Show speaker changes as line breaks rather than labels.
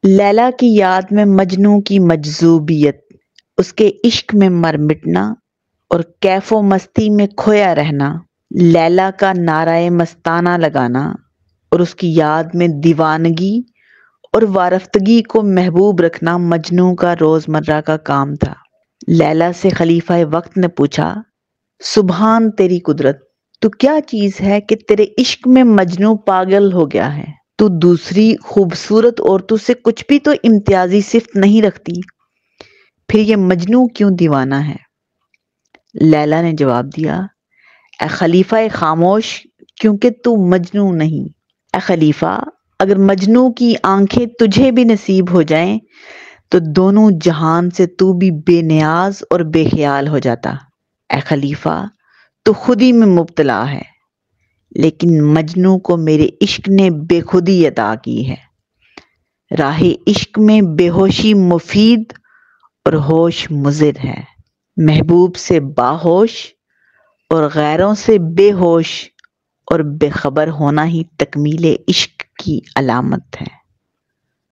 لیلا کی یاد میں مجنوں کی مجذوبیت، اس کے عشق میں مر مٹنا اور کیف و مستی میں کھویا رہنا، لیلا کا نعرہ مستانہ لگانا اور اس کی یاد میں دیوانگی اور وارفتگی کو محبوب رکھنا مجنوں کا روزمرہ کا کام تھا۔ لیلا سے خلیفہ وقت نے پوچھا، سبحان تیری قدرت، تو کیا چیز ہے کہ تیرے عشق میں مجنوں پاگل ہو گیا ہے؟ تو دوسری خوبصورت عورتوں سے کچھ بھی تو امتیازی صفت نہیں رکھتی، پھر یہ مجنوں کیوں دیوانہ ہے؟ لیلا نے جواب دیا، اے خلیفہ خاموش، کیونکہ تو مجنوں نہیں۔ اے خلیفہ، اگر مجنوں کی آنکھیں تجھے بھی نصیب ہو جائیں تو دونوں جہان سے تو بھی بے نیاز اور بے خیال ہو جاتا۔ اے خلیفہ، تو خودی میں مبتلا ہے، لیکن مجنوں کو میرے عشق نے بے خودی عطا کی ہے۔ راہ عشق میں بے ہوشی مفید اور ہوش مضر ہے۔ محبوب سے باہوش اور غیروں سے بے ہوش اور بے خبر ہونا ہی تکمیل عشق کی علامت ہے۔